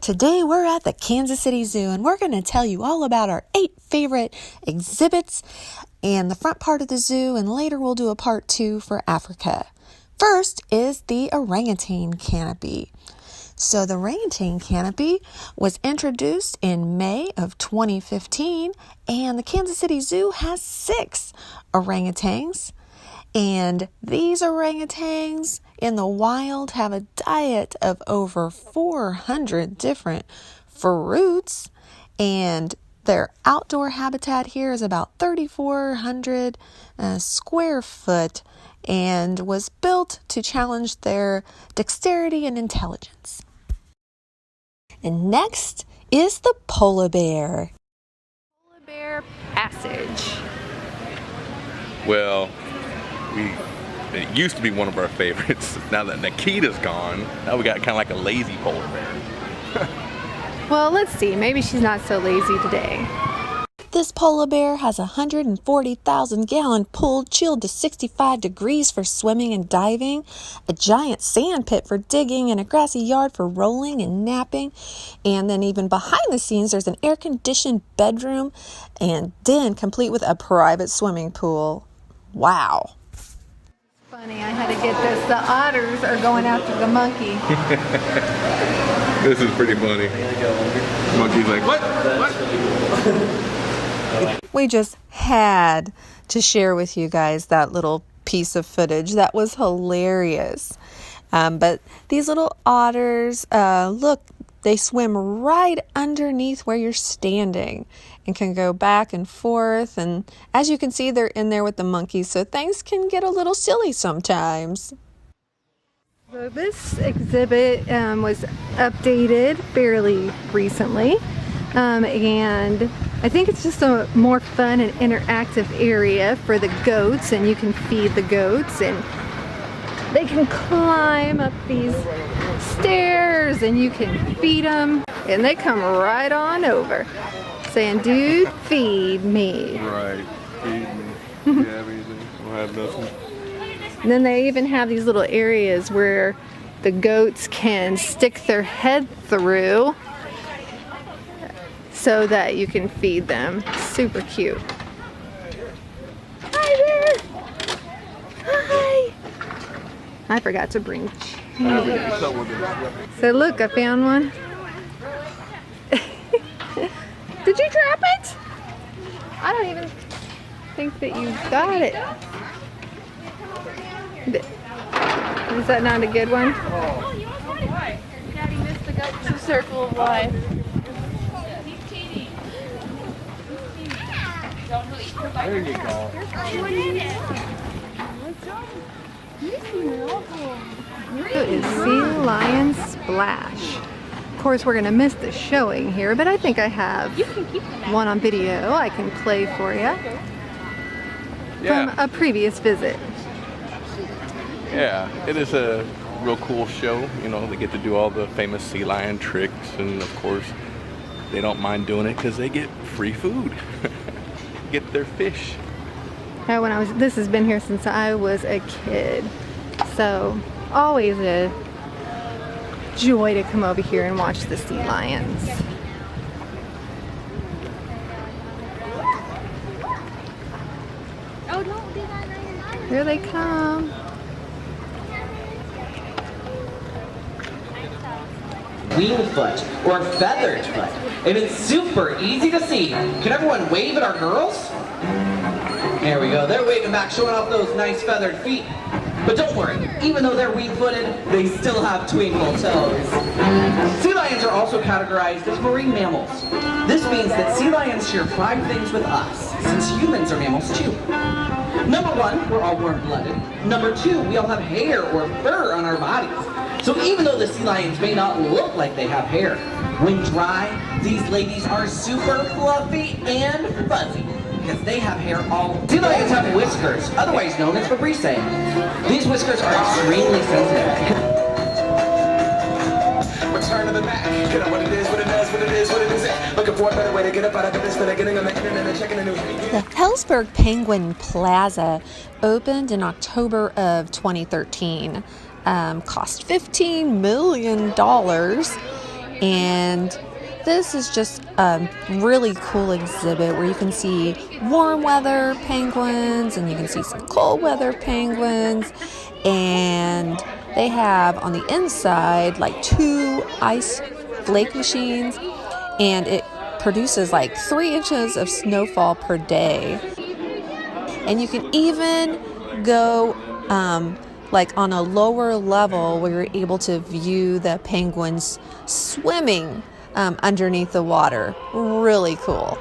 Today we're at the Kansas City Zoo and we're going to tell you all about our 8 favorite exhibits and the front part of the zoo, and later we'll do a part 2 for Africa. First is the orangutan canopy. So the orangutan canopy was introduced in May of 2015, and the Kansas City Zoo has 6 orangutans. And these orangutans in the wild have a diet of over 400 different fruits, and their outdoor habitat here is about 3,400 square foot and was built to challenge their dexterity and intelligence. And next is the polar bear. Polar bear passage. Well, it used to be one of our favorites. Now that Nikita's gone, now we got kind of like a lazy polar bear. Well, let's see. Maybe she's not so lazy today. This polar bear has a 140,000-gallon pool chilled to 65 degrees for swimming and diving, a giant sand pit for digging, and a grassy yard for rolling and napping. And then even behind the scenes, there's an air-conditioned bedroom and den complete with a private swimming pool. Wow. Funny, I had to get this. The otters are going after the monkey. This is pretty funny. Monkey's like, what? We just had to share with you guys that little piece of footage. That was hilarious. But these little otters, look, they swim right underneath where you're standing and can go back and forth. And as you can see, they're in there with the monkeys, so things can get a little silly sometimes. So this exhibit was updated fairly recently. And I think it's just a more fun and interactive area for the goats, and you can feed the goats and they can climb up these stairs and you can feed them, and they come right on over saying, dude, feed me. Right, feed me. You have anything? We'll have nothing. And then they even have these little areas where the goats can stick their head through so that you can feed them. Super cute. Hi there. Hi. I forgot to bring cheese. So look, I found one. Did you drop it? I don't even think that you got it. Is that not a good one? Oh, you want it? Why? Daddy missed the goat's circle of life. There you go. It is Sea Lion Splash. Of course, we're going to miss the showing here, but I think I have one on video I can play for you from a previous visit. Yeah, it is a real cool show. You know, they get to do all the famous sea lion tricks, and of course, they don't mind doing it because they get free food. Get their fish. This has been here since I was a kid, so always a joy to come over here and watch the sea lions. Oh, don't do that. Here they come. Winged foot or feathered foot, and it's super easy to see. Can everyone wave at our girls? There we go, they're waving back, showing off those nice feathered feet. But don't worry, even though they're wing-footed, they still have twinkle toes. Sea lions are also categorized as marine mammals. This means that sea lions share 5 things with us, since humans are mammals too. Number 1, we're all warm-blooded. Number 2, we all have hair or fur on our bodies. So even though the sea lions may not look like they have hair, when dry, these ladies are super fluffy and fuzzy because they have hair all over. Sea lions have whiskers, otherwise known as vibrissae. These whiskers are extremely sensitive. Return to the Mac. Get up what it is, what it does, what it is, what it isn't. Looking for a better way to get up out of this than getting on the internet and checking the news. The Hellsberg Penguin Plaza opened in October of 2013. Cost $15 million And this is just a really cool exhibit where you can see warm weather penguins and you can see some cold weather penguins. And they have on the inside like 2 ice flake machines, and it produces like 3 inches of snowfall per day. And you can even go like on a lower level where you're able to view the penguins swimming underneath the water. Really cool.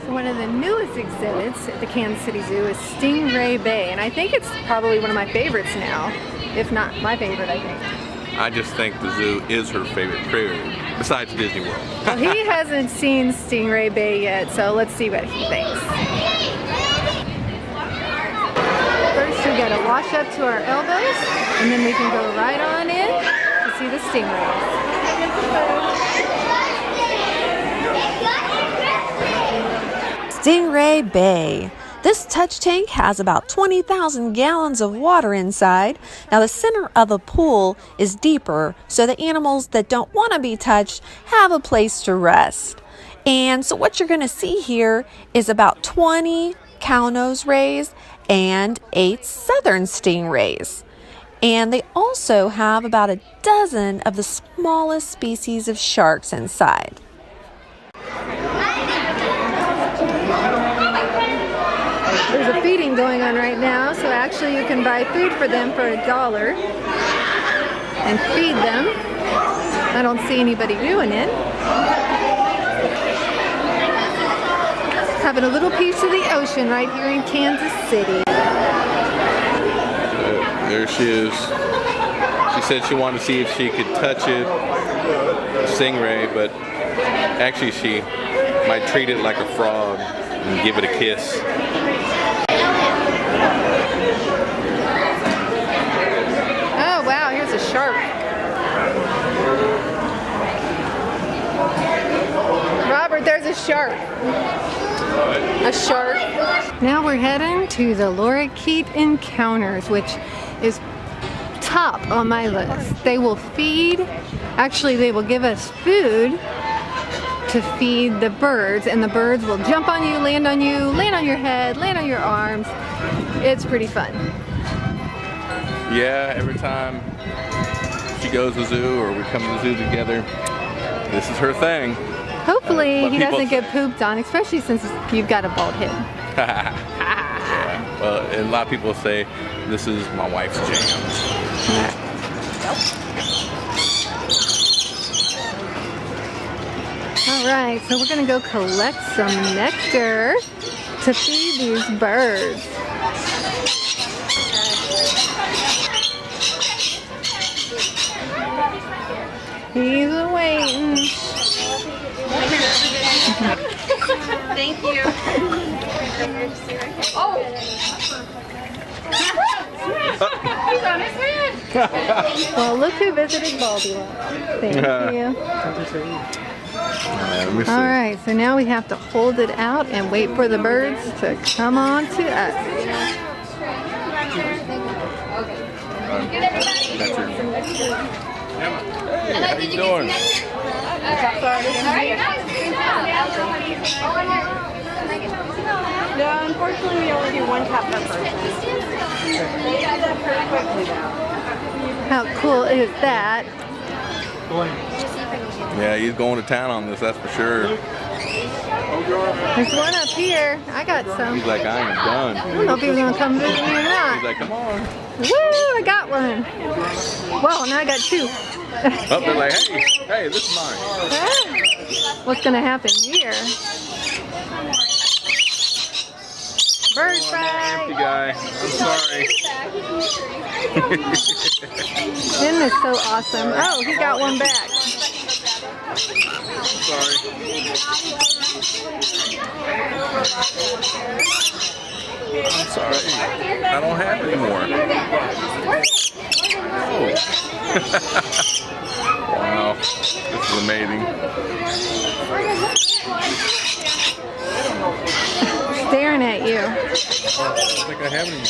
So one of the newest exhibits at the Kansas City Zoo is Stingray Bay, and I think it's probably one of my favorites now, if not my favorite, I think. I just think the zoo is her favorite period, besides Disney World. Well, he hasn't seen Stingray Bay yet, so let's see what he thinks. First, we gotta wash up to our elbows, and then we can go right on in to see the stingrays. Stingray Bay. This touch tank has about 20,000 gallons of water inside. Now the center of the pool is deeper, so the animals that don't want to be touched have a place to rest. And so what you're going to see here is about 20 cow-nose rays and 8 southern stingrays. And they also have about a dozen of the smallest species of sharks inside. There's a feeding going on right now, so actually you can buy food for them for $1 and feed them. I don't see anybody doing it. Having a little piece of the ocean right here in Kansas City. There she is. She said she wanted to see if she could touch it, stingray, but actually she might treat it like a frog and give it a kiss. Oh wow, here's a shark. Robert, there's a shark. A shark. Now we're heading to the lorikeet encounters, which is top on my list. They will feed, actually they will give us food to feed the birds, and the birds will jump on you, land on your head, land on your arms. It's pretty fun. Yeah, every time she goes to the zoo or we come to the zoo together, this is her thing. Hopefully he people- doesn't get pooped on, especially since you've got a bald head. Yeah. Well, and a lot of people say this is my wife's jam. All right, so we're gonna go collect some nectar to feed these birds. He's waiting. Thank you. Oh! He's on his head. Well, look who visited Baldiloks. Thank you. Let me see. All right, so now we have to hold it out and wait for the birds to come on to us. That's her. Hey, how you doing? No, unfortunately we only do 1 cup per person. They got that pretty quickly now. How cool is that? Yeah, he's going to town on this, that's for sure. There's one up here. I got some. He's like, I am done. I don't know if he's gonna come visit me or He's not. like, come on. Woo! I got one. Well, now I got 2. Oh, they're like, hey, this is mine. What's gonna happen here? Bird Oh, I'm that empty fight! guy. I'm sorry. Isn't this so awesome? Oh, he got one back. I'm sorry. I'm sorry. I don't have any more. Oh. Wow. This is amazing. Staring at you. don't think I have any more.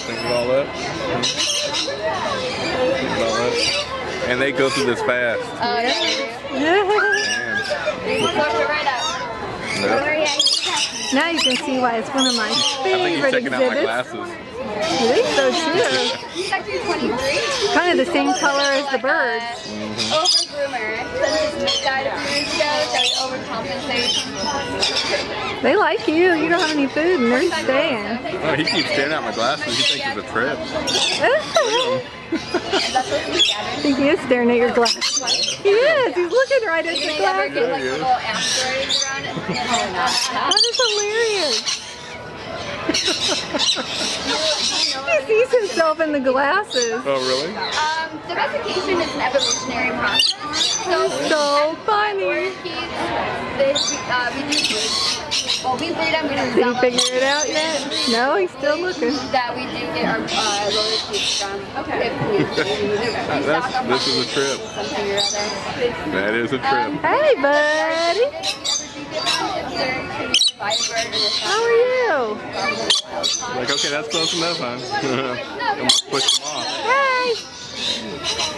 Think it all up. Think it all up. And they go through this fast. Oh, yeah. You can push it right up. Nope. Now you can see why it's one of my I think he's favorite checking out my exhibits. glasses. I think so too. Section 23. Kind of the same color as the birds. Over groomer. Since his died a few years ago, so he overcompensates. They like you. You don't have any food and they're staying. Oh, he keeps staring at my glasses. He thinks it's a trip. I think he is staring at your glasses. He is. He's looking right at your They never get glasses. like little asteroids around it. That is hilarious. He sees himself in the glasses. Oh, really? Domestication is an evolutionary process. So funny. Lorikeets, we do breed. Well, we breed them. We don't Did sell he them. figure it out yet? No, he's still looking. That we do get our lorikeets from. Okay. This is a trip. Something or other. That is a trip. Hey, buddy. How are you? Like, okay, that's close enough, huh? I'm gonna push them off. Hey.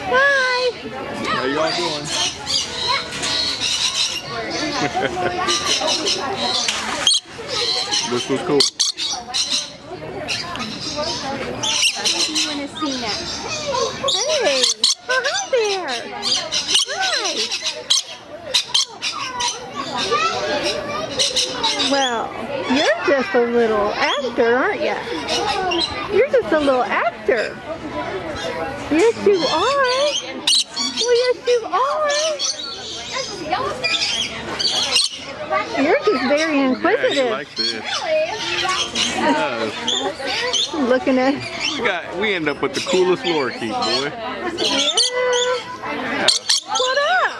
Hi. How you all doing? This was cool. You want to see next? Hey. Oh, hi there. Hi. Well, you're just a little actor, aren't you? You're just a little actor. Yes, you are. Well, yes, you are. You're just very Yeah, he inquisitive. likes this. Yes. Looking at. We end up with the coolest lorikeet, boy. Yeah. What up?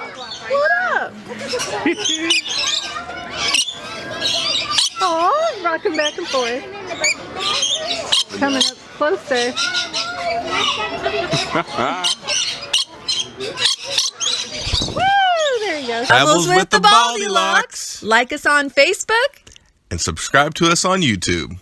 What up? Oh, rocking back and forth. Coming up closer. Woo! There you go. Travels with the Baldiloks. Like us on Facebook. And subscribe to us on YouTube.